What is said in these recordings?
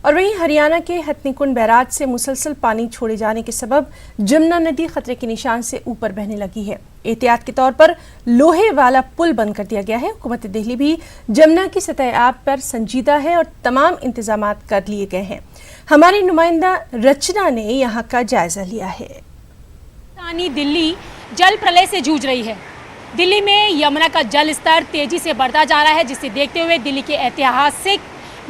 और वहीं हरियाणा के हथनीकुंड बैराज से मुसलसल पानी छोड़े जाने के सबब जमुना नदी खतरे के निशान से ऊपर बहने लगी है। एहतियात के तौर पर लोहे वाला पुल बंद कर दिया गया है। हुकूमत दिल्ली भी जमुना की सतह आब पर संजीदा है और तमाम इंतजाम कर लिए गए हैं। हमारी नुमाइंदा रचना ने यहाँ का जायजा लिया है। राजधानी दिल्ली जल प्रलय से जूझ रही है। दिल्ली में यमुना का जल स्तर तेजी से बढ़ता जा रहा है, जिसे देखते हुए दिल्ली के ऐतिहासिक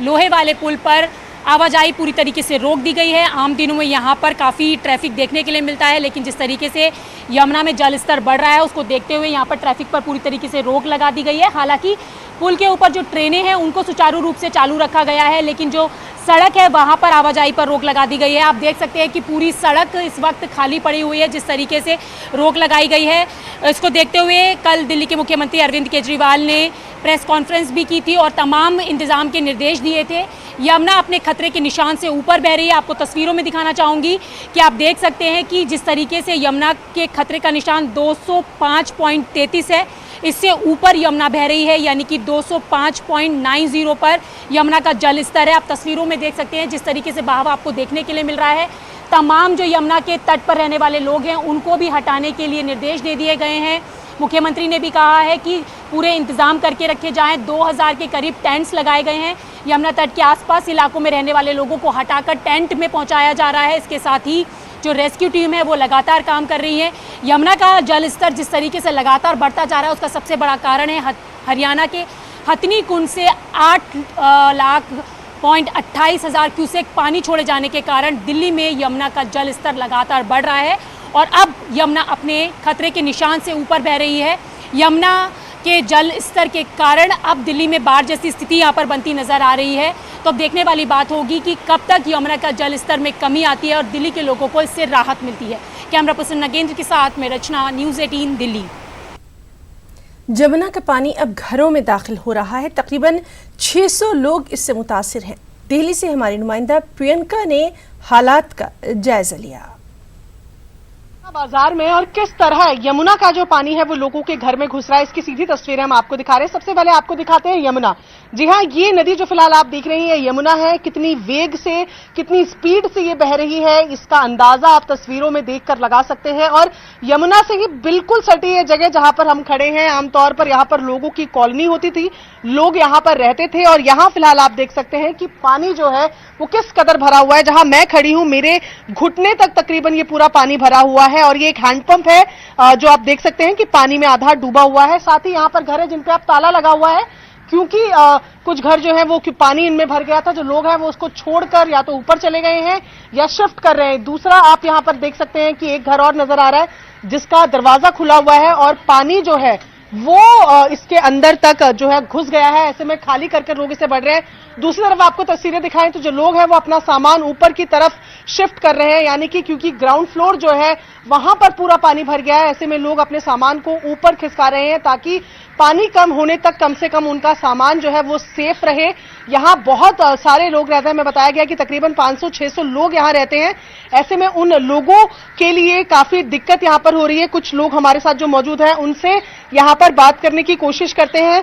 लोहे वाले पुल पर आवाजाही पूरी तरीके से रोक दी गई है। आम दिनों में यहाँ पर काफ़ी ट्रैफिक देखने के लिए मिलता है, लेकिन जिस तरीके से यमुना में जल स्तर बढ़ रहा है उसको देखते हुए यहाँ पर ट्रैफिक पर पूरी तरीके से रोक लगा दी गई है। हालांकि पुल के ऊपर जो ट्रेनें हैं उनको सुचारू रूप से चालू रखा गया है, लेकिन जो सड़क है वहाँ पर आवाजाही पर रोक लगा दी गई है। आप देख सकते हैं कि पूरी सड़क इस वक्त खाली पड़ी हुई है। जिस तरीके से रोक लगाई गई है, इसको देखते हुए कल दिल्ली के मुख्यमंत्री अरविंद केजरीवाल ने प्रेस कॉन्फ्रेंस भी की थी और तमाम इंतजाम के निर्देश दिए थे। यमुना अपने खतरे के निशान से ऊपर बह रही है। आपको तस्वीरों में दिखाना चाहूँगी कि आप देख सकते हैं कि जिस तरीके से यमुना के खतरे का निशान 205.33 है, इससे ऊपर यमुना बह रही है, यानी कि 205.90 पर यमुना का जल स्तर है। आप तस्वीरों में देख सकते हैं जिस तरीके से बहाव आपको देखने के लिए मिल रहा है। तमाम जो यमुना के तट पर रहने वाले लोग हैं उनको भी हटाने के लिए निर्देश दे दिए गए हैं। मुख्यमंत्री ने भी कहा है कि पूरे इंतजाम करके रखे जाएं। 2000 के करीब टेंट्स लगाए गए हैं। यमुना तट के आसपास इलाकों में रहने वाले लोगों को हटाकर टेंट में पहुंचाया जा रहा है। इसके साथ ही जो रेस्क्यू टीम है वो लगातार काम कर रही है। यमुना का जल स्तर जिस तरीके से लगातार बढ़ता जा रहा है उसका सबसे बड़ा कारण है हरियाणा के हथनीकुंड से 8,28,000 क्यूसेक पानी छोड़े जाने के कारण दिल्ली में यमुना का जल स्तर लगातार बढ़ रहा है और अब यमुना अपने खतरे के निशान से ऊपर बह रही है। यमुना के जल स्तर के कारण अब दिल्ली में बाढ़ जैसी स्थिति यहाँ पर बनती नजर आ रही है। तो अब देखने वाली बात होगी कि कब तक यमुना का जल स्तर में कमी आती है और दिल्ली के लोगों को इससे राहत मिलती है। कैमरा पर्सन नगेंद्र के साथ में रचना, न्यूज़ 18 दिल्ली। जमुना का पानी अब घरों में दाखिल हो रहा है। तकरीबन 600 लोग इससे मुतासिर हैं। दिल्ली से हमारी नुमाइंदा प्रियंका ने हालात का जायजा लिया। बाजार में और किस तरह यमुना का जो पानी है वो लोगों के घर में घुस रहा है, इसकी सीधी तस्वीरें हम आपको दिखा रहे हैं। सबसे पहले आपको दिखाते हैं यमुना। जी हाँ, ये नदी जो फिलहाल आप देख रही हैं यमुना है। कितनी वेग से, कितनी स्पीड से ये बह रही है, इसका अंदाजा आप तस्वीरों में देखकर लगा सकते हैं। और यमुना से ही बिल्कुल सटी है जगह जहां पर हम खड़े हैं। आमतौर पर यहाँ पर लोगों की कॉलोनी होती थी, लोग यहाँ पर रहते थे और यहाँ फिलहाल आप देख सकते हैं कि पानी जो है वो किस कदर भरा हुआ है। जहां मैं खड़ी हूं मेरे घुटने तक तकरीबन ये पूरा पानी भरा हुआ है और ये एक हैंडपंप है जो आप देख सकते हैं कि पानी में आधा डूबा हुआ है। साथ ही यहाँ पर घर है जिन पे अब ताला लगा हुआ है, क्योंकि कुछ घर जो है वो पानी इनमें भर गया था। जो लोग हैं वो उसको छोड़कर या तो ऊपर चले गए हैं या शिफ्ट कर रहे हैं। दूसरा आप यहाँ पर देख सकते हैं कि एक घर और नजर आ रहा है जिसका दरवाजा खुला हुआ है और पानी जो है वो इसके अंदर तक जो है घुस गया है। ऐसे में खाली करके लोग इसे बढ़ रहे हैं। दूसरी तरफ आपको तस्वीरें दिखाएं तो जो लोग हैं वो अपना सामान ऊपर की तरफ शिफ्ट कर रहे हैं, यानी कि क्योंकि ग्राउंड फ्लोर जो है वहां पर पूरा पानी भर गया है। ऐसे में लोग अपने सामान को ऊपर खिसका रहे हैं ताकि पानी कम होने तक कम से कम उनका सामान जो है वो सेफ रहे। यहाँ बहुत सारे लोग रहते हैं। मैं बताया गया कि तकरीबन 500-600 लोग यहाँ रहते हैं। ऐसे में उन लोगों के लिए काफी दिक्कत यहाँ पर हो रही है। कुछ लोग हमारे साथ जो मौजूद हैं उनसे यहाँ पर बात करने की कोशिश करते हैं।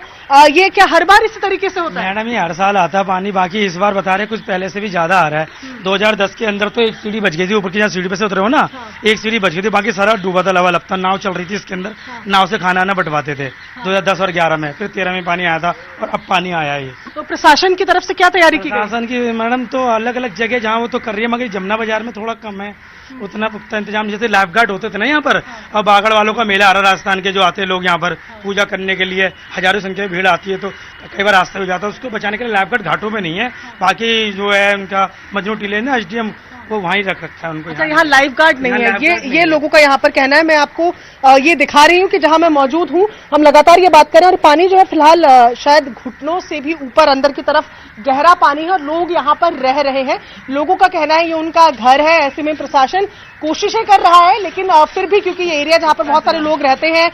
ये क्या हर बार इसी तरीके से होता है? मैडम, ये हर साल आता है पानी, बाकी इस बार बता रहे कुछ पहले से भी ज्यादा आ रहा है। 2010 के अंदर तो एक सीढ़ी बच गई थी, ऊपर की जहाँ सीढ़ी पे से उतरे हो ना, एक सीढ़ी बच गई थी, बाकी सारा डूबा था लेवल। अब तक नाव चल रही थी इसके अंदर, नाव से खाना आना बंटवाते थे 2010 और 11 में, फिर 13 में पानी आया था और अब पानी आया है। तो प्रशासन की तरफ से क्या तैयारी की? प्रशासन की मैडम तो अलग अलग जगह जहाँ वो तो कर रही है, मगर जमुना बाजार में थोड़ा कम है उतना पुख्ता इंतजाम। जैसे लाइफ गार्ड होते थे ना यहाँ पर, अब बागड़ वालों का मेला आ रहा है, राजस्थान के जो आते हैं लोग यहाँ पर पूजा करने के लिए, हजारों संख्या में भीड़ आती है तो कई बार रास्ते हो जाता है। उसको बचाने के लिए लाइफ गार्ड घाटों में नहीं है, बाकी जो है उनका मजनू टीले ना SDM वो वहीं रख रखा है उनको। अच्छा, यहाँ लाइफ गार्ड नहीं है, ये लोगों का यहाँ पर कहना है। मैं आपको ये दिखा रही हूँ कि जहां मैं मौजूद हूँ हम लगातार ये बात कर रहे हैं और पानी जो है फिलहाल शायद घुटनों से भी ऊपर अंदर की तरफ गहरा पानी है और लोग यहाँ पर रह रहे हैं। लोगों का कहना है ये उनका घर है। ऐसे में प्रशासन कोशिशें कर रहा है, लेकिन फिर भी क्योंकि ये एरिया जहां पर बहुत सारे लोग रहते हैं,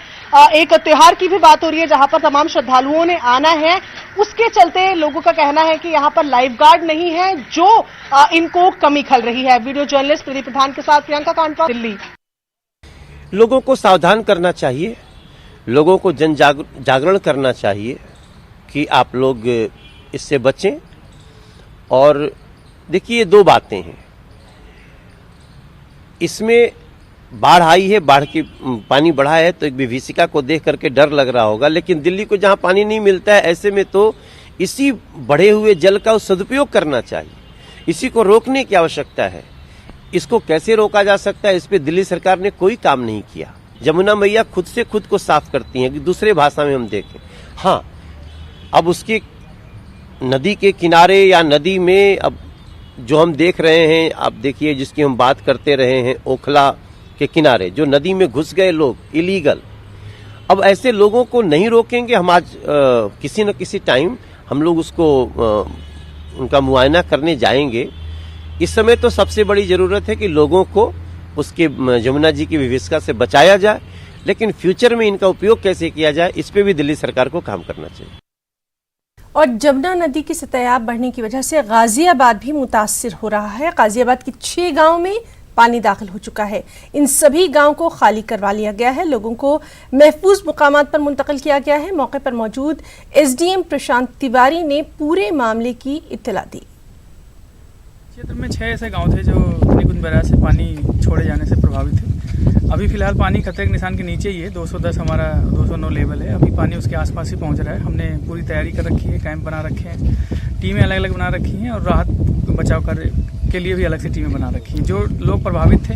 एक त्योहार की भी बात हो रही है जहां पर तमाम श्रद्धालुओं ने आना है, उसके चलते लोगों का कहना है कि यहाँ पर लाइफ गार्ड नहीं है, जो इनको कमी खल रही है। वीडियो जर्नलिस्ट प्रदीप प्रधान के साथ प्रियंका कांडवा, दिल्ली। लोगों को सावधान करना चाहिए, लोगों को जन जागरण करना चाहिए कि आप लोग इससे बचें और देखिए, दो बातें हैं इसमें। बाढ़ आई है, बाढ़ की पानी बढ़ा है, तो एक विभीषिका को देख करके डर लग रहा होगा, लेकिन दिल्ली को जहां पानी नहीं मिलता है, ऐसे में तो इसी बढ़े हुए जल का सदुपयोग करना चाहिए। इसी को रोकने की आवश्यकता है। इसको कैसे रोका जा सकता है, इस पे दिल्ली सरकार ने कोई काम नहीं किया। यमुना मैया खुद से खुद को साफ करती हैं कि दूसरे भाषा में हम देखें। हाँ, अब उसके नदी के किनारे या नदी में अब जो हम देख रहे हैं, आप देखिए जिसकी हम बात करते रहे हैं, ओखला के किनारे जो नदी में घुस गए लोग इलीगल, अब ऐसे लोगों को नहीं रोकेंगे हम। आज किसी न किसी टाइम हम लोग उसको उनका मुआयना करने जाएंगे। इस समय तो सबसे बड़ी जरूरत है कि लोगों को उसके यमुना जी की विभीषिका से बचाया जाए, लेकिन फ्यूचर में इनका उपयोग कैसे किया जाए, इस पे भी दिल्ली सरकार को काम करना चाहिए। और जमुना नदी की सतह बढ़ने की वजह से गाजियाबाद भी मुतासिर हो रहा है। गाजियाबाद के 6 गांव में पानी दाखिल हो चुका है। इन सभी गांव को खाली करवा लिया गया है, लोगों को महफूज मुकामात पर मुंतकिल किया गया है। मौके पर मौजूद एसडीएम प्रशांत तिवारी ने पूरे मामले की इत्तला दी। क्षेत्र में 6 ऐसे गांव थे जो हथनीकुंड बैराज से पानी छोड़े जाने से प्रभावित थे। अभी फिलहाल पानी खतरे के निशान के नीचे ही है। 210 हमारा 209 लेवल है। अभी पानी उसके आसपास ही पहुंच रहा है। हमने पूरी तैयारी कर रखी है, कैंप बना रखे हैं, टीमें अलग अलग बना रखी हैं और राहत बचाव कार्य के लिए भी अलग से टीमें बना रखी हैं। जो लोग प्रभावित थे,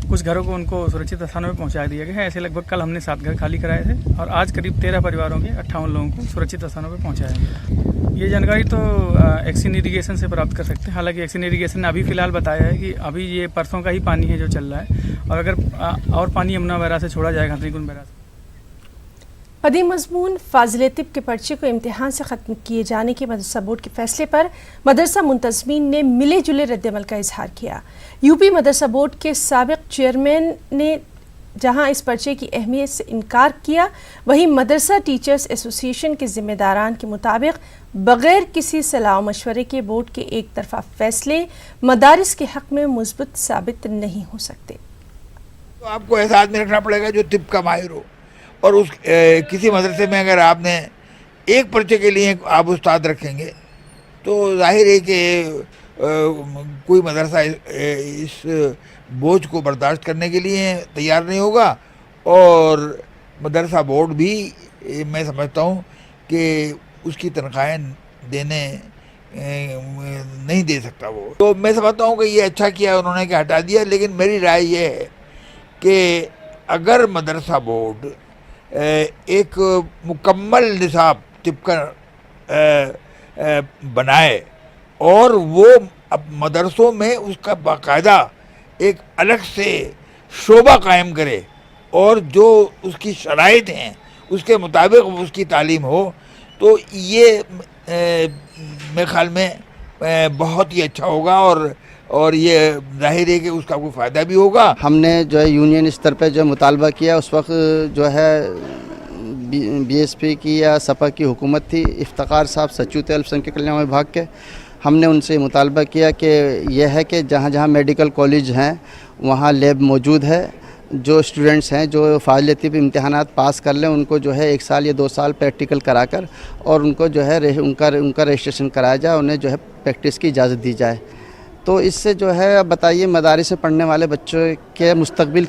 कुछ घरों को उनको सुरक्षित स्थानों में पहुंचा दिया गया है। ऐसे लगभग कल हमने 7 घर खाली कराए थे और आज करीब 13 परिवारों के 58 लोगों को सुरक्षित स्थानों पर पहुंचाया गया। ये जानकारी तो एक्सिन इरीगेशन से प्राप्त कर सकते हैं। हालांकि एक्सिन इरीगेशन ने अभी फिलहाल बताया है कि अभी ये परसों का ही पानी है जो चल रहा है, और अगर और पानी यमुना बैराज से छोड़ा जाएगा, हथनीकुंड बैराज से। पदी मजमून फाजिल तिब के पर्चे को इम्तिहान से ख़त्म किए जाने के मदरसा बोर्ड के फैसले पर मदरसा मुंतज़मीन ने मिले जुले रद्दअमल का इजहार किया। यूपी मदरसा बोर्ड के साबिक चेयरमैन ने जहां इस पर्चे की अहमियत से इनकार किया, वहीं मदरसा टीचर्स एसोसिएशन के जिम्मेदारान के मुताबिक बगैर किसी सलाह मशवरे के बोर्ड के एक तरफा फैसले मदारिस के हक में मुस्बत साबित नहीं हो सकते। तो आपको ऐसा आदमी रखना पड़ेगा जो तिब का माहिर हो, और उस किसी मदरसे में अगर आपने एक पर्चे के लिए आप उस्ताद रखेंगे तो जाहिर है कि कोई मदरसा इस बोझ को बर्दाश्त करने के लिए तैयार नहीं होगा, और मदरसा बोर्ड भी मैं समझता हूँ कि उसकी तनख्वाहें देने नहीं दे सकता वो। तो मैं समझता हूँ कि ये अच्छा किया उन्होंने कि हटा दिया, लेकिन मेरी राय ये है कि अगर मदरसा बोर्ड एक मुकम्मल निसाब तिब का बनाए और वो अब मदरसों में उसका बाकायदा एक अलग से शोबा कायम करे और जो उसकी शराइत हैं उसके मुताबिक उसकी तालीम हो, तो ये मेरे ख्याल में बहुत ही अच्छा होगा, और ये जाहिर है कि उसका कोई फ़ायदा भी होगा। हमने जो है यूनियन स्तर पे जो मुतालबा किया, उस वक्त जो है बीएसपी की या सपा की हुकूमत थी, इफ्तिखार साहब सचिव थे अल्पसंख्यक कल्याण विभाग के। हमने उनसे मुतालबा किया कि यह है कि जहाँ जहाँ मेडिकल कॉलेज हैं वहाँ लैब मौजूद है, जो स्टूडेंट्स हैं जो फाजिल तिब इम्तिहानात पास कर लें उनको जो है 1 साल या 2 साल प्रैक्टिकल कराकर और उनको जो है उनका रजिस्ट्रेशन कराया जाए, उन्हें जो है प्रैक्टिस की इजाज़त दी जाए। तो इससे जो है अब बताइए मदारिस से पढ़ने वाले बच्चों के मुस्तकबिल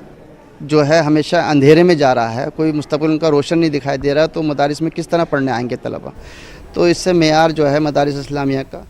जो है हमेशा अंधेरे में जा रहा है, कोई मुस्तकबिल उनका रोशन नहीं दिखाई दे रहा, तो मदारिस में किस तरह पढ़ने आएंगे तलबा। तो इससे मेयार जो है मदारिस इस्लामिया का